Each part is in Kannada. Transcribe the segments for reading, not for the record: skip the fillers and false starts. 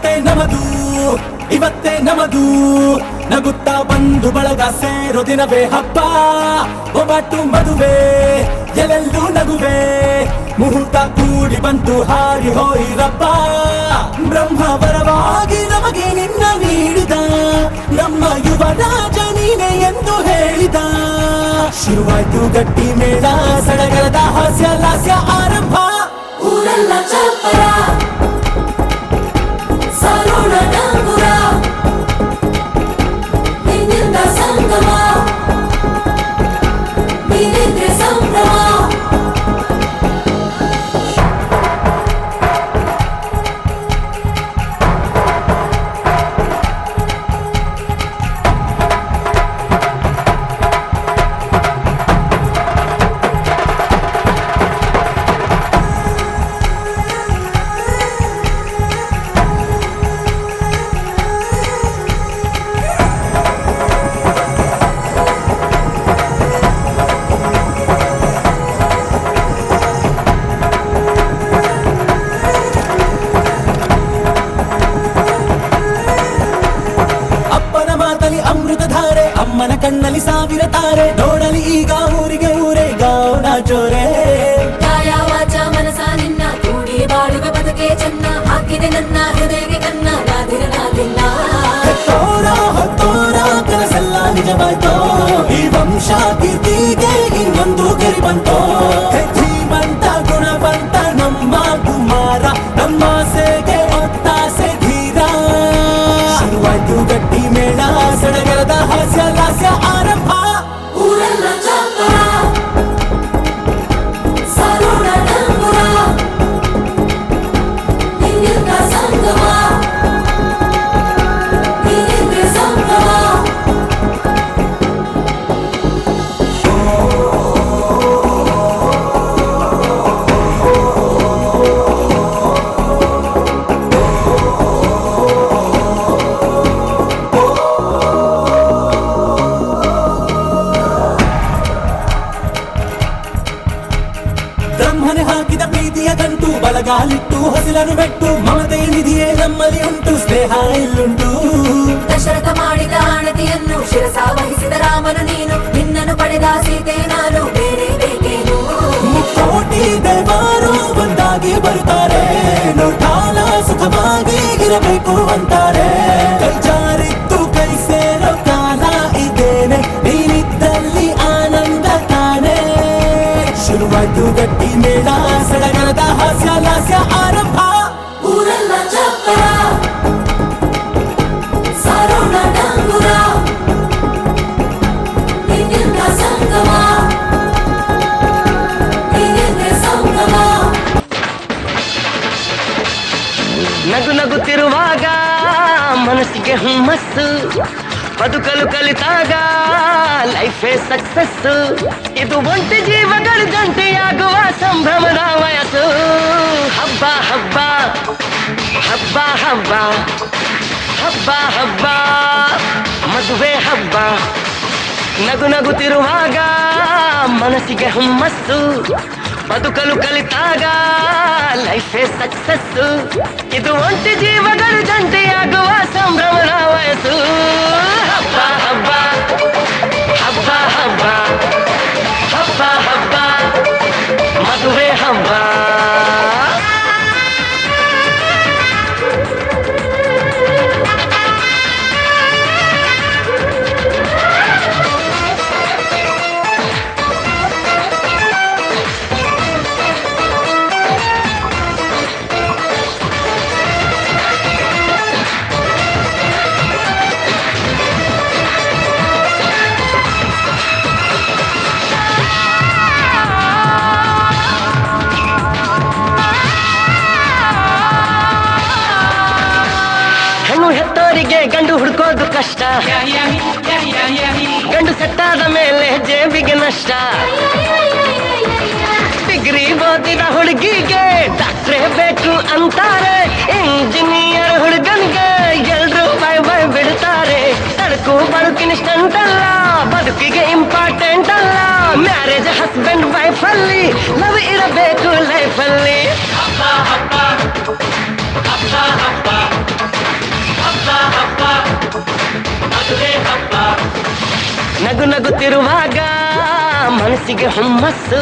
ಇವತ್ತೇ ನಮದು ಇವತ್ತೇ ನಮದು ನಗುತ್ತಾ ಬಂದು ಬಳಗ ಸೇರೋ ದಿನವೇ ಹಬ್ಬ ಒಬ್ಬಟ್ಟು ಮದುವೆ ಎಲ್ಲೆಲ್ಲೂ ನಗುವೆ ಮುಹೂರ್ತ ಕೂಡಿ ಬಂತು ಹಾರಿ ಹೋಯಿರಪ್ಪ ಬ್ರಹ್ಮ ವರವಾಗಿ ನಮಗೆ ನಿನ್ನ ನೀಡಿದ ನಮ್ಮ ಯುವರಾಜ ನೀನೆ ಎಂದು ಹೇಳಿದ ಶುರುವಾಯ್ತು ಗಟ್ಟಿ ಮೇಳ ಸಡಗರದ ಹಾಸ್ಯ ಲಾಸ್ಯ ಆರಂಭ ಊರೆಲ್ಲ ಚಪ್ಪರ ಸಾರೋಣ ಡಂಗುರ ನಿನ್ನಿಂದ ಸಂಗಮ ನೀನಿದ್ರೆ ಸಂಭ್ರಮ ಅಮ್ಮನ ಕಣ್ಣಲ್ಲಿ ಸಾವಿರ ತಾರೆ ನೋಡಲಿ ಈಗ ಊರಿಗೆ ಊರೇ ಗೌನ ಜೋರೆ ಕಾಯ ವಾಚ ಮನಸ ನಿನ್ನ ಕೂಡಿ ಬಾಳುವ ಬದುಕೆ ಚೆನ್ನ ಹಾಕಿದೆ ನನ್ನ ಹೃದಯಕ್ಕೆ ಕನ್ನ ನಾದಿರನಾಗಿಲ್ಲ ಹೊತ್ತೋರ ಹೊತ್ತೋರ ಕನಸೆಲ್ಲ ನಿಜವಾಯ್ತೋ ಈ ವಂಶ ಕೀರ್ತಿಗೆ ಇನ್ನೊಂದು ಗರಿ ಬಂತೋ ಧೀಮಂತ ಗುಣವಂತ ನಮ್ಮ ಕುಮಾರ ನಮ್ಮ ಸೇಗೆ ಒತ್ತಾಸೆ ಧೀರ ಶುರುವಾಯ್ತು ಗಟ್ಟಿ ಮೇಳ ಸಡಗರದ ಹಾಸ್ಯ ಲಾಸ್ಯ ಆರಂಭ ಊರೆಲ್ಲ ಚಪ್ಪರ ಸಾರೋಣ ಡಂಗುರ ನಿನ್ನಿಂದ ಸಂಗಮ ನೀನಿದ್ರೆ ಸಂಭ್ರಮ ಬ್ರಹ್ಮನೆ ಹಾಕಿದ ಪ್ರೀತಿಯ ಗಂಟು ಬಲಗಾಲಿಟ್ಟು ಹೊಸಲನ್ನು ಬೆಟ್ಟು ಮಮತೆ ನಿಧಿಯೇ ನಮ್ಮಲ್ಲಿ ಉಂಟು ಸ್ನೇಹ ಇಲ್ಲುಂಟು ದಶರಥ ಮಾಡಿದ ಆಣತಿಯನ್ನು ಶಿರಸ ವಹಿಸಿದ ರಾಮನು ನೀನು ನಿನ್ನನ್ನು ಪಡೆದ ಸೀತೆ ನಾನು ಬೇರೆ ಬೇಕೇನು ಮುಕ್ಕೋಟಿ ದೇವರು ಒಂದಾಗಿ ಬರುತ್ತಾರೆ ನೋಟಾಲ ಸುಖವಾಗಿ ಇರಬೇಕು ಅಂತಾರೆ ಕೈ ಜಾರಿತ್ತು ಕೈ ಸೇರೋ ಕಾಲ ಇದೇನೆ ನೀನಿದ್ದಲ್ಲಿ ಆನಂದ ತಾನೆ ಶುರುವಾಯ್ತು ಗಟ್ಟಿ ಮೇಳ ಸಡಗರದ ಹಾಸ್ಯ ಲಾಸ್ಯ ಆರಂಭ ಊರೆಲ್ಲ ಚಪ್ಪರ ಸಾರೋಣ ಡಂಗುರ ನಿನ್ನಿಂದ ಸಂಗಮ ನೀನಿದ್ರೆ ಸಂಭ್ರಮ ನಗು ನಗುತ್ತಿರುವಾಗ ಮನಸ್ಸಿಗೆ ಹುಮ್ಮಸ್ಸು ಬದುಕಲು ಕಲಿತಾಗ ಲೈಫೇ ಸಕ್ಸಸ್ ಇದು ಒಂಟಿ ಜೀವಗಳ ಜಂಟಿಯಾಗುವ ಸಂಭ್ರಮದ ವಯಸ್ಸು ಹಬ್ಬ ಹಬ್ಬ ಹಬ್ಬ ಹಬ್ಬ ಹಬ್ಬ ಹಬ್ಬ ಮದುವೆ ಹಬ್ಬ ನಗು ನಗುತ್ತಿರುವಾಗ ಮನಸ್ಸಿಗೆ ಹುಮ್ಮಸ್ಸು ಬದುಕಲು ಕಲಿತಾಗ ಲೈಫೇ ಸಕ್ಸಸ್ ಇದು ಒಂಟಿ ಜೀವಗಳ ಜಂಟಿಯಾಗುವ ಸಂಭ್ರಮದ ವಯಸ್ಸು ಹಬ್ಬ ಹಬ್ಬ ಹಬ್ಬ ಹಬ್ಬ ಹಬ್ಬ ಹಬ್ಬ ಮದುವೆ ಹಬ್ಬ ಹೆತ್ತೋರಿಗೆ ಗಂಡು ಹುಡ್ಕೋದು ಕಷ್ಟ ಗಂಡು ಸೆಟ್ಟಾದ ಮೇಲೆ ಜೇಬಿಗೆ ನಷ್ಟ ಡಿಗ್ರಿ ಓದಿದ ಹುಡುಗಿಗೆ ಡಾಕ್ಟ್ರೇ ಬೇಕು ಅಂತಾರೆ ಇಂಜಿನಿಯರ್ ಹುಡುಗನಿಗೆ ಎಲ್ರು ಬಾಯ್ ಬಾಯ್ ಬಿಡ್ತಾರೆ ತಡಕು ಬದುಕಿನ ಸ್ಟಂಟಲ್ಲ ಬದುಕಿಗೆ ಇಂಪಾರ್ಟೆಂಟ್ ಅಲ್ಲ ಮ್ಯಾರೇಜ್ ಹಸ್ಬೆಂಡ್ ವೈಫ್ ಅಲ್ಲಿ ಲವ್ ಇರಬೇಕು ಲೈಫ್ ಅಲ್ಲಿ ಹಬ್ಬ ಹಬ್ಬ ಹಬ್ಬ ಹಬ್ಬ ನಗು ನಗುತ್ತಿರುವಾಗ ಮನಸ್ಸಿಗೆ ಹುಮ್ಮಸ್ಸು,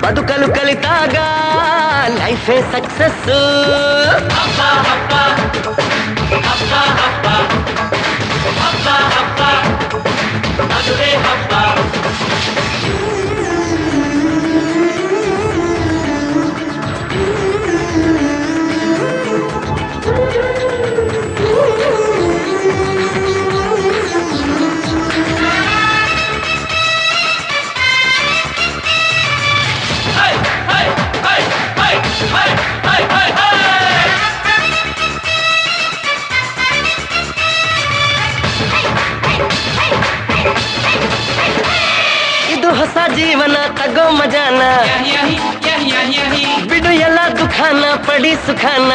ಬದುಕಲು ಕಲಿತಾಗ ಲೈಫೇ ಸಕ್ಸಸ್ಸು. ಇದು ಹೊಸ ಜೀವನ, ತಗೋ ಮಜಾನ, ಬಿಡು ಎಲ್ಲ ದುಃಖಾನ, ಪಡಿ ಸುಖಾನ.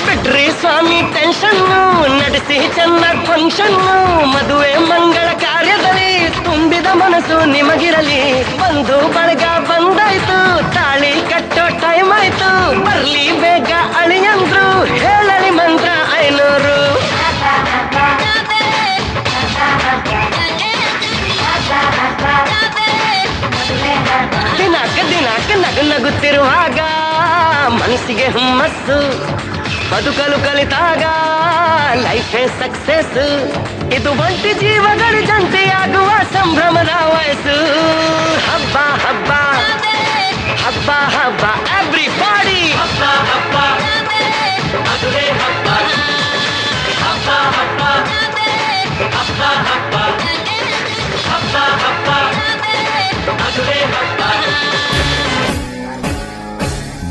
ಬಿಡ್ರಿ ಸ್ವಾಮಿ ಟೆನ್ಷನ್ನು, ನಡೆಸಿ ಚೆನ್ನಾಗಿ ಫಂಕ್ಷನ್ನು. ಮದುವೆ ಮಂಗಳ ಕಾರ್ಯದಲ್ಲಿ ತುಂಬಿದ ಮನಸ್ಸು ನಿಮಗಿರಲಿ. ಬಂದು ಬಳಗ ಬಂದಾಯ್ತು, ತಾಳಿ ಕಟ್ಟೋ ಟೈಮ್ ಆಯ್ತು. ಬರ್ಲಿ ಬೇಗ ಅಳಿಯಂದ್ರು, ಹೇಳಲಿ ಮಂತ್ರ 500. ದಿನಾಕ ನಗು ನಗುತ್ತಿರುವಾಗ ಮನಸ್ಸಿಗೆ ಹುಮ್ಮಸ್ಸು, ಬದುಕಲು ಕಲಿತಾಗ ಲೈಫೇ ಸಕ್ಸಸ್. ಇದು ಒಂಟಿ ಜೀವಗಳ ಜಂತೆಯಾಗುವ ಸಂಭ್ರಮದ ವಯಸ್ಸು. ಹಬ್ಬ ಹಬ್ಬ ಹಬ್ಬ ಹಬ್ಬ ಎವ್ರಿಬಾಡಿ. ಹಬ್ಬ ಹಬ್ಬ ಅದುವೇ ಹಬ್ಬ. ಹಬ್ಬ ಹಬ್ಬ ಹಬ್ಬ ಹಬ್ಬ ಹಬ್ಬ ಹಬ್ಬ ಅದುವೇ ಹಬ್ಬ.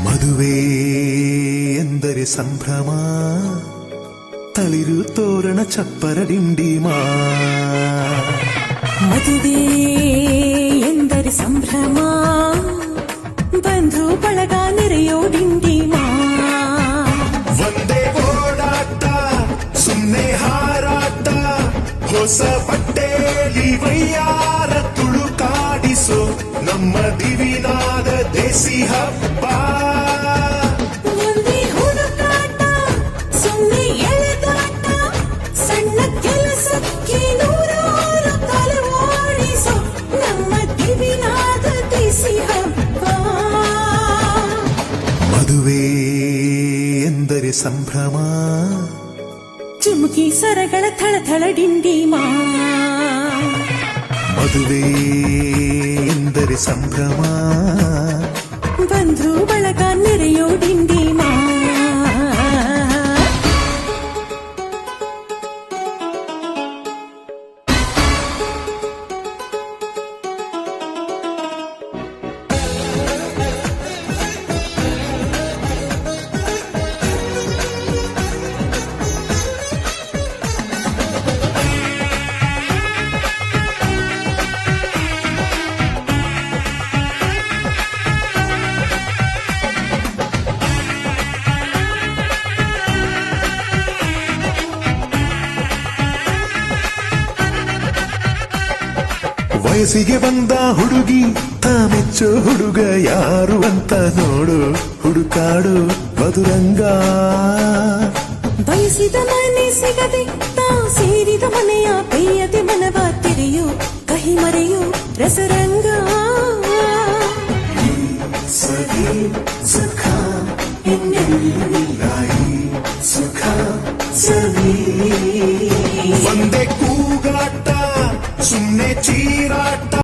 ಮದುವೆ ಎಂದರೆ ಸಂಭ್ರಮ, ತಳಿರು ತೋರಣ ಚಪ್ಪರ ಡಿಂಡಿಮಾ. ಮದುವೆ ಎಂದರೆ ಸಂಭ್ರಮ, ಬಂಧು ಬಳಗ ನೆರೆಯೋ ಡಿಂಡಿಮಾ. ಒಂದೇ ಓಡಾಟ, ಸುಮ್ಮನೆ ಹಾರಾಟ, ಹೊಸ ಬಟ್ಟೆಲಿ ವೈಯಾರ ತುಳುಕಾಡಿಸೋ ನಮ್ಮ ದಿವಿನಾದ ದೇಸಿ ಹಬ್ಬ. ಒಂದೇ ಹುಡುಕಾಟ, ಸುಮ್ಮನೆ ಎಳೆದಾಟ, ಸಣ್ಣ ಕೆಲಸಕ್ಕೆ ನೂರಾರು ತಲೆ ಓಡಿಸೋ ನಮ್ಮ ದಿವಿನಾದ ದೇಸಿ ಹಬ್ಬ. ಮದುವೆ ಎಂದರೆ ಸಂಭ್ರಮ, ಚುಮುಕಿ ಸರಗಳ ಥಳಥಳ ಡಿಂಡಿಮಾ. ಮದುವೆ ಎಂದರೆ ಸಂಭ್ರಮ, ಬಂಧು ಬಳಗ ನೆರೆಯೋ ಡಿಂಡಿಮಾ. ವಯಸ್ಸಿಗೆ ಬಂದ ಹುಡುಗಿ ತಾ ಮೆಚ್ಚೋ ಹುಡುಗ ಯಾರು ಅಂತ ನೋಡು, ಹುಡುಕಾಡು ಮಧುರಂಗ. ಬಯಸಿದ ಮನೆ ಸಿಗದೆ ತಾ ಸೇರಿದ ಮನೆಯ ಬೇಯದೆ ಮನವ ತೆರೆಯೋ ಕಹಿ ಮರೆಯೋ ರಸರಂಗ. ಸಖಿ ಸುಖ ಇನ್ನೆಲ್ಲ ಸುಖ ಸವಿ. ಒಂದೇ ಕೂಗಾಟ, ಸುಮ್ಮನೆ ಚೀರಾಟ.